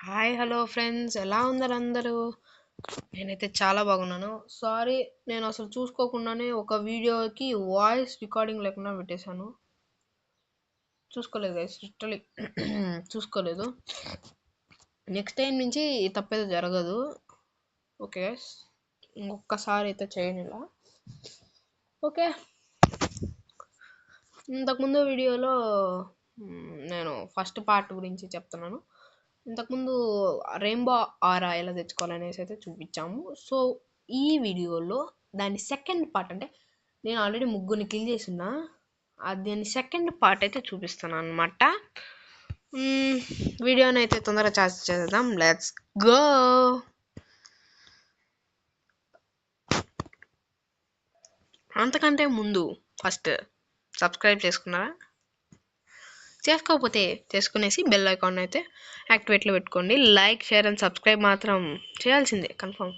Hi hello friends, ఎలా ఉన్నారు అందరూ? నేనైతే చాలా బాగున్నాను. సారీ, నేను అసలు చూసుకోకుండానే ఒక వీడియోకి వాయిస్ రికార్డింగ్ లేకుండా పెట్టేశాను. చూసుకోలేదు గైస్, లిటరలీ చూసుకోలేదు. నెక్స్ట్ టైం నుంచి ఈ తప్పేది జరగదు. ఓకే గైస్, ఇంకొకసారి అయితే చేయను ఇలా. ఓకే, ఇంతకుముందు వీడియోలో నేను ఫస్ట్ పార్ట్ గురించి చెప్తున్నాను. ఇంతకుముందు రెయిన్బో ఆరా ఎలా తెచ్చుకోవాలనేసి అయితే చూపించాము. సో ఈ వీడియోలో దాని సెకండ్ పార్ట్, అంటే నేను ఆల్రెడీ ముగ్గురిని కిల్ చేస్తున్నా, దాని సెకండ్ పార్ట్ అయితే చూపిస్తాను అనమాట. వీడియోని అయితే తొందరగా చార్జ్ చేద్దాం. Let's go. అంతకంటే ముందు ఫస్ట్ సబ్స్క్రైబ్ చేసుకున్నారా? చేసుకోకపోతే చేసుకునేసి బెల్ ఐకాన్ అయితే యాక్టివేట్లో పెట్టుకోండి. లైక్, షేర్ అండ్ సబ్స్క్రైబ్ మాత్రం చేయాల్సిందే confirm.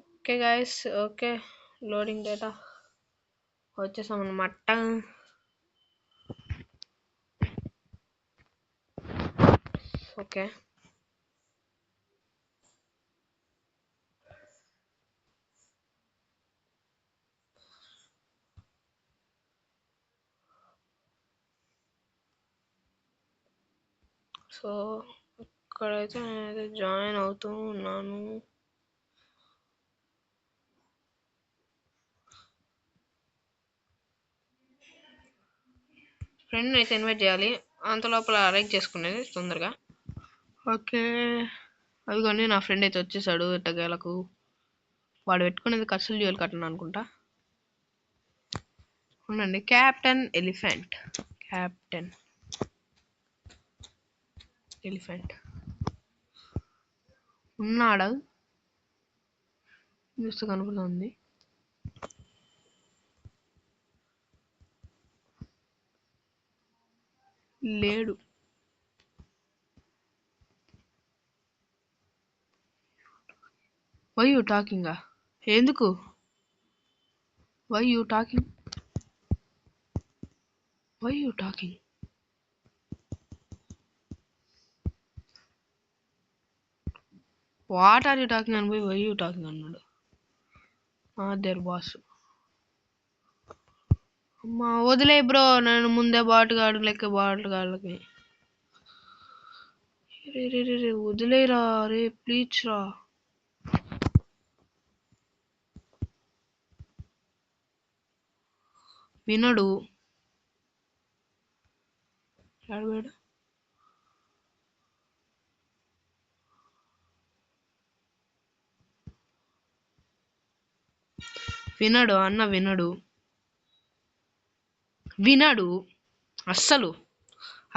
Okay guys, okay, loading data వచ్చేసాం అన్నమాట. ఓకే, సో ఇక్కడైతే నేనైతే జాయిన్ అవుతూ ఉన్నాను. ఫ్రెండ్ని అయితే ఇన్వైట్ చేయాలి, అంత లోపల లైక్ చేసుకునేది తొందరగా. ఓకే, అదిగోండి నా ఫ్రెండ్ అయితే వచ్చేసాడు. ఎట్టగేలకు వాడు పెట్టుకునేది కర్సల్ డ్యూయల్ కట్టను అనుకుంటా. ఉండండి, క్యాప్టెన్ ఎలిఫెంట్, క్యాప్టెన్ ఎలిఫెంట్ ఉన్నాడా? చూస్తే కనపడుతుంది. లేడు. Why you talking? ఎందుకు? Why you talking? Why you talking? What are you talking అని పోయి వై యూ టాకింగ్ అన్నాడు. There boss. అమ్మా వదిలే బ్రో, నేను ముందే బాటుగాడు లెక్క బాటుగాళ్ళకి రే వదిలేరా రే, ప్లీజ్ రా. వినడు. ఆడవాడు వినడు, అన్న వినడు, వినడు అస్సలు.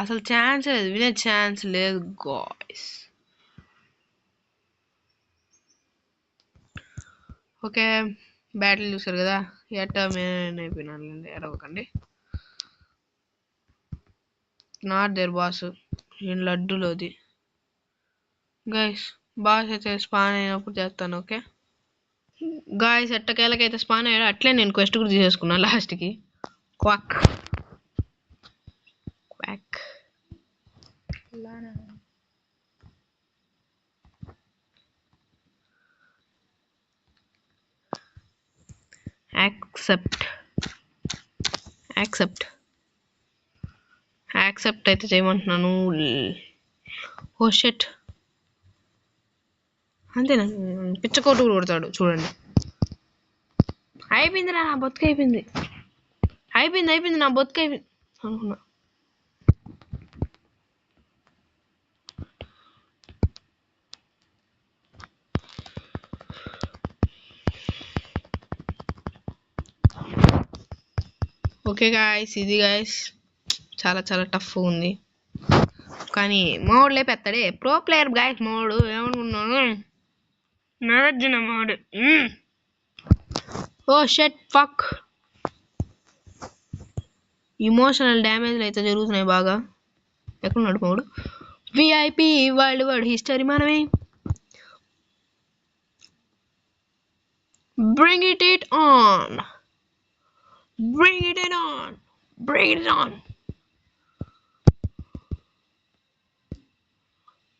అసలు ఛాన్స్ లేదు, వినే ఛాన్స్ లేదు గాయ్స్. ఓకే, బ్యాటిల్ చూసారు కదా, ఎట్టా మెయిన్ అయిపోయినాను. ఎరవకండి. నాట్ దేర్ బాస్, నేను లడ్డులోది. గైస్ బాస్ అయితే స్పాన్ అయినప్పుడు చేస్తాను. ఓకే గాయ్స్, ఎట్టకేలకైతే స్పాన్ అయ్యాడు. అట్లే నేను క్వెస్ట్ కూడా తీసేసుకున్నాను లాస్ట్కి. Quack quack. Accept accept accept అయితే చేయమంటున్నాను. ఓ షెట్, అంతేనా? పిచ్చకోటు కూడా కొడతాడు చూడండి. అయిపోయిందిరా, నా బతుకు అయిపోయింది. అయిపోయింది నా బతుకు అయిపోయింది అనుకున్నా. ఓకే గాయస్, ఇది గాయస్ చాలా చాలా టఫ్ ఉంది, కానీ మోడ్ లేపెత్తాడే. ప్రో ప్లేయర్ గాయస్, మోడ్ ఏమనుకున్నాను, Nagarjuna mode. Oh shit fuck, emotional డ్యామేజ్లు అయితే జరుగుతున్నాయి బాగా. ఎక్కడున్నాడు mode? VIP world world history మనమే. Bring it on. Bring it on. Bring it on.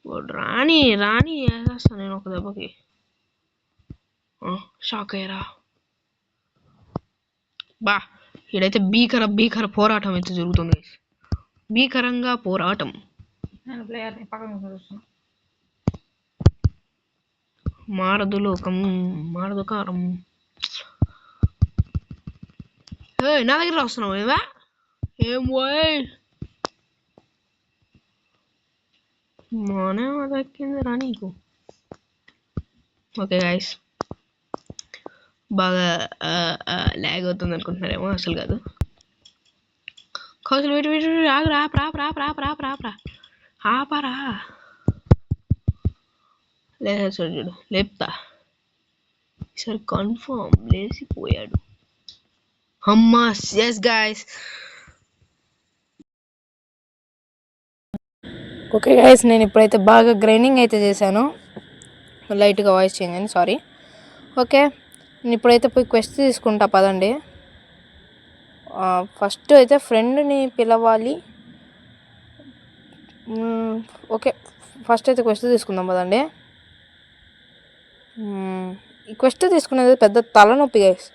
వాడు రాని రాని వేసేస్తాను నేను ఒక దెబ్బకి. షాక్ అయ్యారా? బా ఇడైతే భీకర పోరాటం అయితే జరుగుతుంది. భీకరంగా పోరాటం. నేను ప్లేయర్ని పక్కన చూస్తున్నా. మారదు లోకం మారదు కారం. నా దగ్గర వస్తున్నావు ఏవా? ఏం పోయ్ మనే దక్కింది రా నీకు. ఓకే గాయస్, బాగా ల్యాగ్ అవుతుంది అనుకుంటున్నారేమో, అసలు కాదు. కౌశల్ వెయిట్ వెయిట్ ఆగురా, ఆపరా. లేసాడు చూడు, లేపుతా. ఈసారి కన్ఫర్మ్ లేచిపోయాడు. అమ్మా ఎస్ గాయస్. ఓకే గైస్, నేను ఇప్పుడైతే బాగా గ్రైండింగ్ అయితే చేశాను. లైట్గా వాయిస్ చేంజ్ అయింది, సారీ. ఓకే, నేను ఇప్పుడైతే పోయి క్వెస్ట్ తీసుకుంటా పదండి. ఫస్ట్ అయితే ఫ్రెండ్ని పిలవాలి. ఓకే, ఫస్ట్ అయితే క్వెస్ట్ తీసుకుందాం పదండి. ఈ క్వెస్ట్ తీసుకునేది పెద్ద తలనొప్పి గైస్,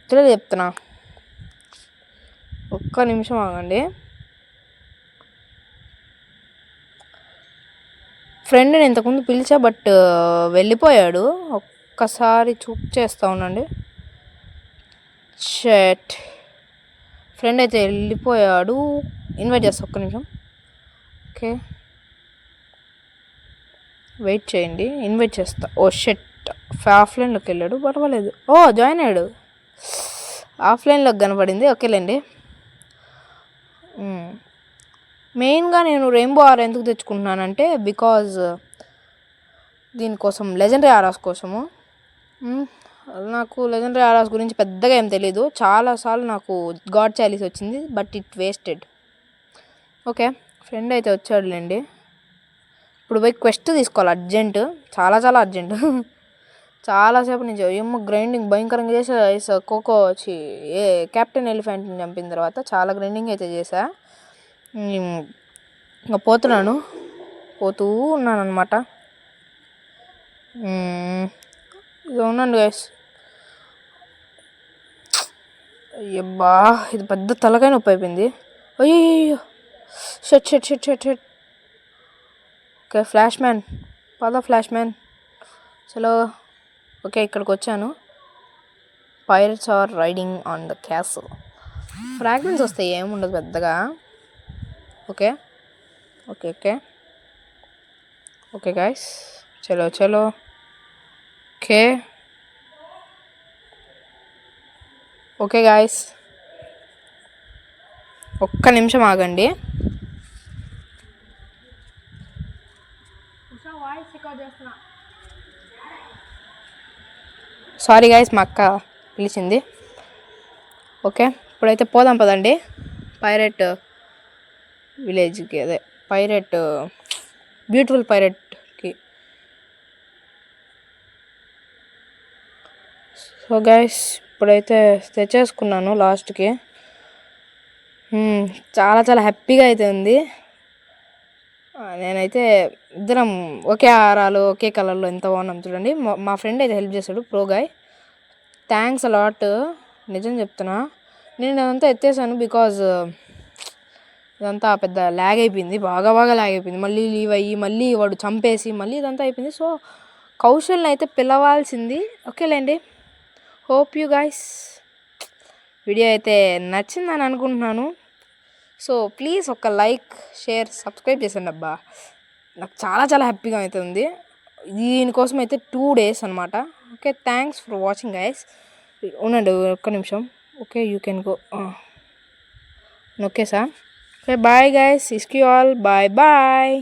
ఇట్లా చెప్తున్నా. ఒక్క నిమిషం ఆగండి. ఫ్రెండ్ని ఇంతకుముందు పిలిచా, బట్ వెళ్ళిపోయాడు. ఒక్కసారి చూప్ చేస్తూ ఉండండి. షట్, ఫ్రెండ్ అయితే వెళ్ళిపోయాడు. ఇన్వైట్ చేస్తా, ఒక్క నిమిషం. ఓకే, వెయిట్ చేయండి, ఇన్వైట్ చేస్తా. ఓ షట్, ఆఫ్లైన్లోకి వెళ్ళాడు, పర్వాలేదు. ఓ జాయిన్ అయ్యాడు, ఆఫ్లైన్లోకి కనపడింది. ఓకేలేండి. మెయిన్గా నేను రెయిన్బో ఆర్ ఎందుకు తెచ్చుకుంటున్నానంటే, బికాజ్ దీనికోసం లెజెండరీ ఆరాస్ కోసము. నాకు లెజెండరీ ఆరాస్ గురించి పెద్దగా ఏం తెలీదు. చాలాసార్లు నాకు గాడ్ చాలీస్ వచ్చింది, but it wasted. Okay, friend అయితే వచ్చాడులేండి. ఇప్పుడు పోయి క్వెస్ట్ తీసుకోవాలి, అర్జెంటు, చాలా అర్జెంటు. చాలాసేపు నుంచి ఏమో గ్రైండింగ్ భయంకరంగా చేసా. కోకో వచ్చి కెప్టెన్ ఎలిఫెంట్ని చంపిన తర్వాత చాలా గ్రైండింగ్ అయితే చేసా. ఇంకా పోతూ ఉన్నాను అనమాట. ఇక ఉన్నాను గైస్. అయ్యబ్బా, ఇది పెద్ద తలకాయ నొప్పి అయిపోయింది. అయ్యో, shut. Okay, flash man, flash man, చలో. ఓకే, ఇక్కడికి వచ్చాను. Pirates are riding on the castle. Fragrance వస్తాయి, ఏముండదు పెద్దగా. ఓకే గాయస్, చలో. ఓకే గాయస్, ఒక్క నిమిషం ఆగండి. సారీ గాయస్, మా అక్క పిలిచింది. ఓకే, ఇప్పుడైతే పోదాం పదండి పైరెట్ విలేజ్కి, అదే పైరెట్ బ్యూటిఫుల్ పైరెట్కి. సో గైస్, ఇప్పుడైతే తెచ్చేసుకున్నాను లాస్ట్కి. చాలా హ్యాపీగా అయితే ఉంది. నేనైతే ఇద్దరం ఒకే ఆరాలు ఒకే కలర్లో ఎంత బాగున్నాం చూడండి. మా ఫ్రెండ్ అయితే హెల్ప్ చేశాడు, ప్రో గాయ్. థ్యాంక్స్ అలాట్, నిజం చెప్తున్నా. నేను అదంతా ఎత్తేసాను బికాజ్ ఇదంతా పెద్ద ల్యాగ్ అయిపోయింది, బాగా ల్యాగ్ అయిపోయింది. మళ్ళీ లీవ్ అయ్యి మళ్ళీ వాడు చంపేసి మళ్ళీ ఇదంతా అయిపోయింది. సో కౌశల్ని అయితే పిలవాల్సింది. ఓకేలేండి, హోప్ యూ గైస్ వీడియో అయితే నచ్చిందని అనుకుంటున్నాను. సో ప్లీజ్ ఒక లైక్, షేర్, సబ్స్క్రైబ్ చేసండి అబ్బా. నాకు చాలా హ్యాపీగా అయితే ఉంది. దీనికోసం అయితే 2 days అనమాట. Okay, thanks for watching guys. ఉండండి ఒక్క నిమిషం. Okay, you can go. Okay sir. Okay, bye guys, ఇస్క్ యూ ఆల్, బాయ్.